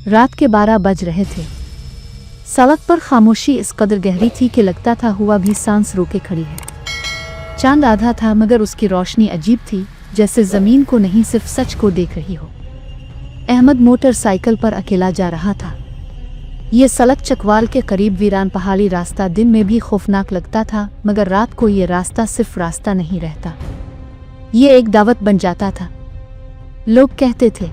रात के 12 बज रहे थे। सड़क पर खामोशी इस कदर गहरी थी कि लगता था हुआ भी सांस रोके खड़ी है। चांद आधा था मगर उसकी रोशनी अजीब थी, जैसे ज़मीन को नहीं सिर्फ सच को देख रही हो। अहमद मोटरसाइकिल पर अकेला जा रहा था। ये सड़क चकवाल के करीब वीरान पहाड़ी रास्ता दिन में भी खौफनाक लगता था, मगर रात को ये रास्ता सिर्फ रास्ता नहीं रहता, ये एक दावत बन जाता था। लोग कहते थे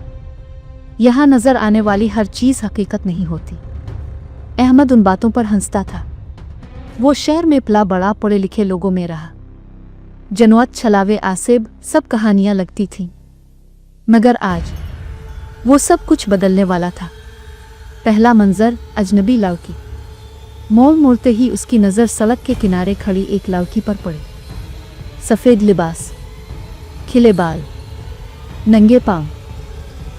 यहाँ नज़र आने वाली हर चीज़ हकीकत नहीं होती। अहमद उन बातों पर हंसता था। वो शहर में पला बड़ा पढ़े लिखे लोगों में रहा। जनवत, छलावे, आसिब, सब कहानियाँ लगती थीं। मगर आज वो सब कुछ बदलने वाला था। पहला मंजर, अजनबी लड़की। मोड़ मोड़ते ही उसकी नज़र सड़क के किनारे खड़ी एक लड़की पर पड़ी। सफ़ेद लिबास, खिले बाल, नंगे पांव।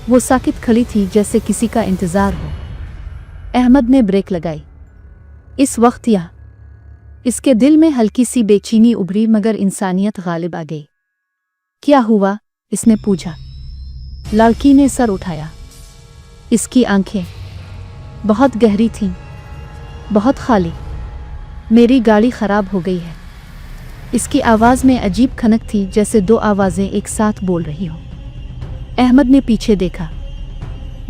वो साकित खड़ी थी जैसे किसी का इंतज़ार हो। अहमद ने ब्रेक लगाई। इस वक्त यहाँ इसके दिल में हल्की सी बेचैनी उभरी, मगर इंसानियत गालिब आ गई। क्या हुआ? इसने पूछा। लड़की ने सर उठाया। इसकी आंखें बहुत गहरी थीं, बहुत खाली। मेरी गाड़ी खराब हो गई है। इसकी आवाज़ में अजीब खनक थी, जैसे दो आवाज़ें एक साथ बोल रही हो। अहमद ने पीछे देखा।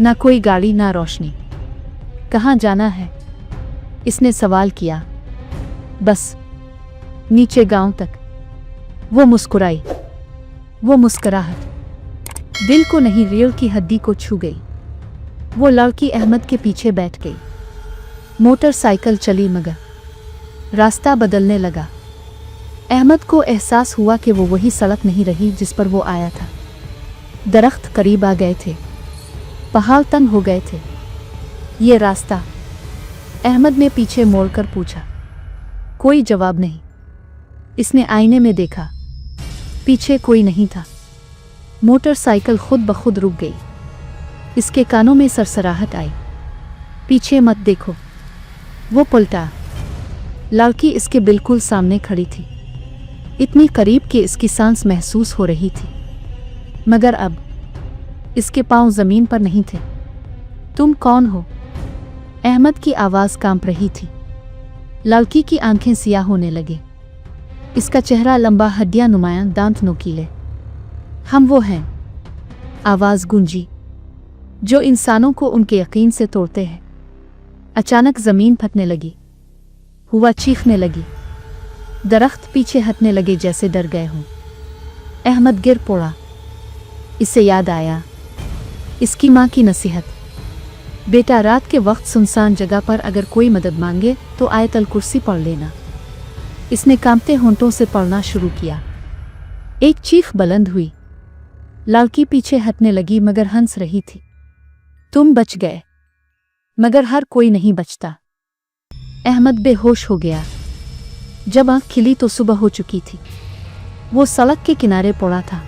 ना कोई गाड़ी, ना रोशनी। कहाँ जाना है? इसने सवाल किया। बस नीचे गांव तक। वो मुस्कुराई। वो मुस्कुराहट दिल को नहीं, रीढ़ की हड्डी को छू गई। वो लड़की अहमद के पीछे बैठ गई। मोटरसाइकिल चली मगर रास्ता बदलने लगा। अहमद को एहसास हुआ कि वो वही सड़क नहीं रही जिस पर वो आया था। दरख्त करीब आ गए थे, पहाड़ तंग हो गए थे। ये रास्ता? अहमद ने पीछे मोड़कर पूछा। कोई जवाब नहीं। इसने आईने में देखा। पीछे कोई नहीं था। मोटरसाइकिल खुद ब खुद रुक गई। इसके कानों में सरसराहट आई। पीछे मत देखो। वो पलटा। लड़की इसके बिल्कुल सामने खड़ी थी, इतनी करीब कि इसकी सांस महसूस हो रही थी, मगर अब इसके पांव ज़मीन पर नहीं थे। तुम कौन हो? अहमद की आवाज़ कांप रही थी। लड़की की आंखें सियाह होने लगी। इसका चेहरा लंबा, हड्डियां नुमायां, दांत नोकीले। हम वो हैं, आवाज़ गूंजी, जो इंसानों को उनके यकीन से तोड़ते हैं। अचानक ज़मीन फटने लगी। हुआ चीखने लगी। दरख्त पीछे हटने लगे जैसे डर गए हों। अहमद गिर पड़ा। इसे याद आया इसकी माँ की नसीहत। बेटा, रात के वक्त सुनसान जगह पर अगर कोई मदद मांगे तो आयतल कुर्सी पढ़ लेना। इसने कांपते होंठों से पढ़ना शुरू किया। एक चीख बुलंद हुई। लड़की पीछे हटने लगी मगर हंस रही थी। तुम बच गए, मगर हर कोई नहीं बचता। अहमद बेहोश हो गया। जब आँख खिली तो सुबह हो चुकी थी। वो सड़क के किनारे पड़ा था।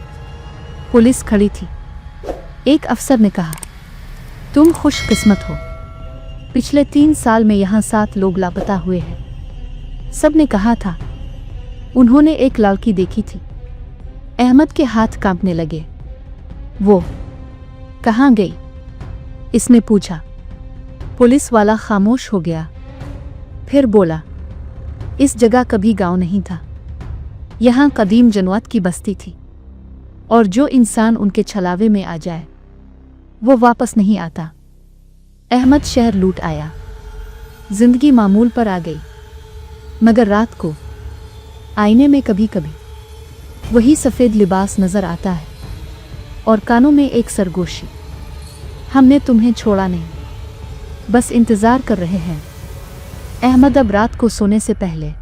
पुलिस खड़ी थी। एक अफसर ने कहा, तुम खुशकिस्मत हो। पिछले 3 साल में यहाँ 7 लोग लापता हुए हैं। सब ने कहा था उन्होंने एक लड़की देखी थी। अहमद के हाथ कांपने लगे। वो कहाँ गई? इसने पूछा। पुलिस वाला खामोश हो गया, फिर बोला, इस जगह कभी गांव नहीं था। यहाँ कदीम जनवत की बस्ती थी, और जो इंसान उनके छलावे में आ जाए वो वापस नहीं आता। अहमद शहर लूट आया। जिंदगी मामूल पर आ गई, मगर रात को आईने में कभी कभी वही सफ़ेद लिबास नज़र आता है, और कानों में एक सरगोशी। हमने तुम्हें छोड़ा नहीं, बस इंतज़ार कर रहे हैं। अहमद अब रात को सोने से पहले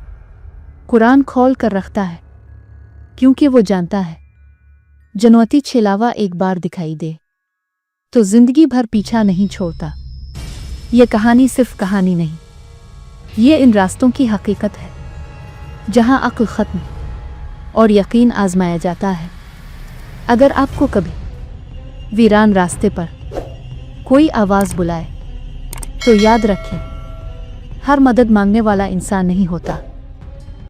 कुरान खोल कर रखता है, क्योंकि वो जानता है जनवती छलावा एक बार दिखाई दे तो जिंदगी भर पीछा नहीं छोड़ता। ये कहानी सिर्फ कहानी नहीं, ये इन रास्तों की हकीकत है जहां अक्ल ख़त्म और यकीन आजमाया जाता है। अगर आपको कभी वीरान रास्ते पर कोई आवाज़ बुलाए तो याद रखें, हर मदद मांगने वाला इंसान नहीं होता।